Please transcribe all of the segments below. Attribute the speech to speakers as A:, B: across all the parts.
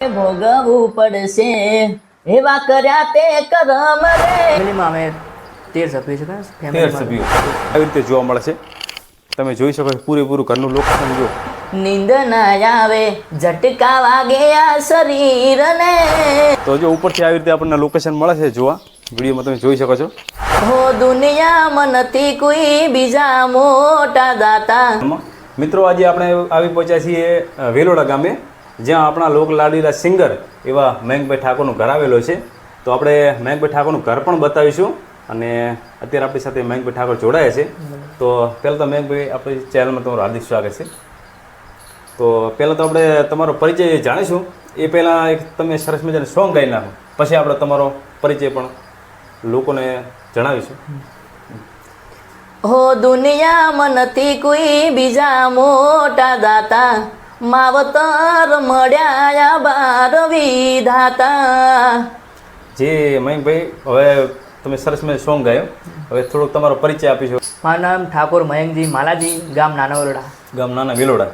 A: ભોગવવું પડશે એવા કર્યા તે કરમ રે.
B: ફેમિલીમાં અમે 13 સભ્યો છે.
C: 13 સભ્યો આવી રીતે જોવા મળે છે. તમે જોઈ શકો છો પૂરેપૂરું ઘરનું લોકેશન જો.
A: નીંદ ના આવે ઝટકા વાગે આ શરીરને.
C: તો જો ઉપરથી આવી રીતે આપણને લોકેશન મળે છે જોવા. વિડીયોમાં તમે જોઈ શકો છો.
A: હો દુનિયામાં નથી કોઈ બીજા મોટા દાતા.
C: મિત્રો આજે આપણે આવી પહોંચ્યા છીએ વેલોડા ગામે, જ્યાં આપણા લોક લાડીલા સિંગર એવા મયંકભાઈ ઠાકોરનું ઘર આવેલો છે. તો આપણે મયંકભાઈ ઠાકોરનું ઘર પણ બતાવીશું અને અત્યારે આપણી સાથે મયંકભાઈ ઠાકોર જોડાયા છે. તો પહેલાં તો મયંકભાઈ આપણી ચેનલમાં તમારું હાર્દિક સ્વાગત છે. તો પહેલાં તો આપણે તમારો પરિચય જાણીશું. એ પહેલાં એક તમે સરસ મજાનું સોંગ ગાઈ નાખો, પછી આપણે તમારો પરિચય પણ લોકોને જણાવીશું.
A: હો દુનિયામાં નથી કોઈ બીજા મોટા દાતા, માવતર મળ્યા બાર વિધાતા.
C: જે મયંકભાઈ, હવે તમે સરસ મજાનું સોંગ ગાયો, હવે થોડોક તમારો પરિચય આપીશું.
B: મારું નામ ઠાકોર મયંકજી માલાજી, ગામ નાના વરોડા,
C: ગામ નાના વેલોડા.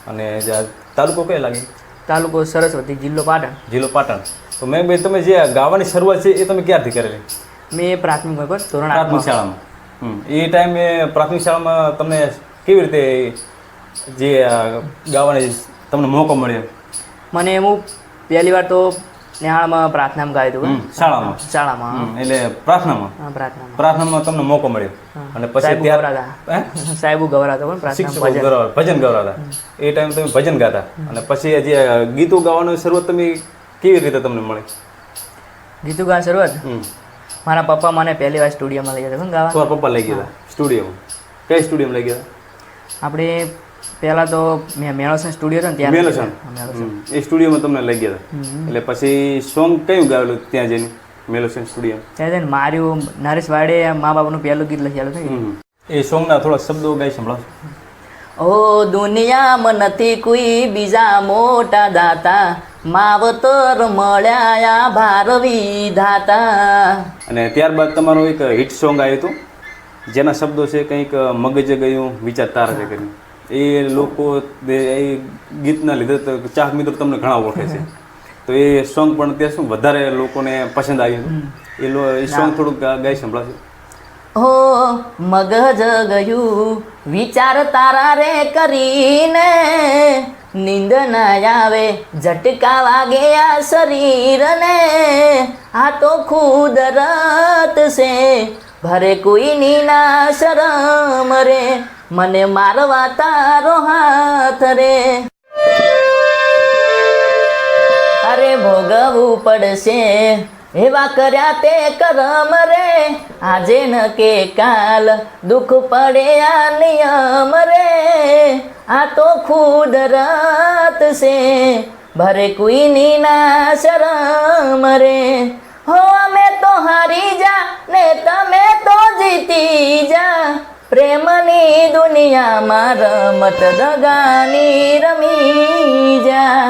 C: અને તાલુકો કયો લાગે?
B: તાલુકો સરસ્વતી, જિલ્લો પાટણ.
C: જિલ્લો પાટણ. તો મયંકભાઈ, તમે જે ગાવાની શરૂઆત છે એ તમે ક્યારથી કરેલી?
B: મેં પ્રાથમિક પર ધોરણ
C: પ્રાથમિક
B: 8
C: શાળામાં. એ ટાઈમે પ્રાથમિક શાળામાં તમને કેવી રીતે જે ગાવાની તમને મોકો મળ્યો?
B: મને હું પહેલી વાર તો નેહાળમાં પ્રાર્થનામાં ગાયું હતું.
C: શાળામાં?
B: શાળામાં.
C: એટલે પ્રાર્થનામાં?
B: હા, પ્રાર્થનામાં.
C: પ્રાર્થનામાં તમને મોકો મળ્યો અને પછી
B: સાહેબ
C: ત્યાર
B: ગવરાતા. સાહેબ ગવરાતા પણ
C: શિક્ષકો
B: પ્રાર્થનામાં
C: ભજન ગવરાતા. એ ટાઈમ તમે ભજન ગાતા અને પછી જે ગીતો ગાવાની શરૂઆત તમે કેવી રીતે તમને મળી?
B: ગીતું ગાવાની શરૂઆત મારા પપ્પા મને પહેલી વાર સ્ટુડિયોમાં લઈ ગયા હતા ગાવા.
C: તમારા પપ્પા લઈ ગયા સ્ટુડિયોમાં? કઈ સ્ટુડિયોમાં લઈ ગયા?
B: આપણે પહેલાં તો મેં મેળોસન સ્ટુડિયો હતો ને ત્યાં.
C: મેલોસન. એ સ્ટુડિયોમાં તમને લઈ ગયા હતા. એટલે પછી સોંગ કયું ગાવેલું ત્યાં જઈને મેલોસન સ્ટુડિયો?
B: ત્યાં જઈને માર્યું નરેશ વાડે મા બાપનું પહેલું ગીત લખેલું હતું.
C: એ સોંગના થોડા શબ્દો ગાઈ સંભળાવો.
A: ઓ દુનિયામાં નથી કોઈ બીજા મોટા દાતા, માવતર મળ્યા ભાર વિધાતા.
C: અને ત્યારબાદ તમારું એક હિટ સોંગ આવ્યું હતું જેના શબ્દો છે કંઈક મગજે ગયું વિચાર તારા છે કરીને. એ લોકો એ ગીતના લીધે તો ચાહક મિત્રો તમને ઘણા ઓળખે છે. તો એ સોંગ પણ ત્યાં શું વધારે લોકોને પસંદ આવ્યું હતું. એ સોંગ થોડુંક ગાઈ સંભળાશે.
A: હો મગજ ગયું વિચાર તારા રે કરીને, નીંદ ના આવે ઝટકા વાગે આ શરીરને. આ તો કુદરત છે ભરે કોઈની ના શરમ રે, મને મારવા તારો હાથ રે. અરે ભોગવવું પડશે એવા કર્યા તે કરમ રે, આજે ન કે કાલ દુઃખ પડે આ નિયમ રે. આ તો કુદરત છે ભરે કોઈની ના શરમ રે. હો અમે તો હારી જા ને તમે તો જીતી જા, પ્રેમની દુનિયામાં રમત દગાની રમી જા.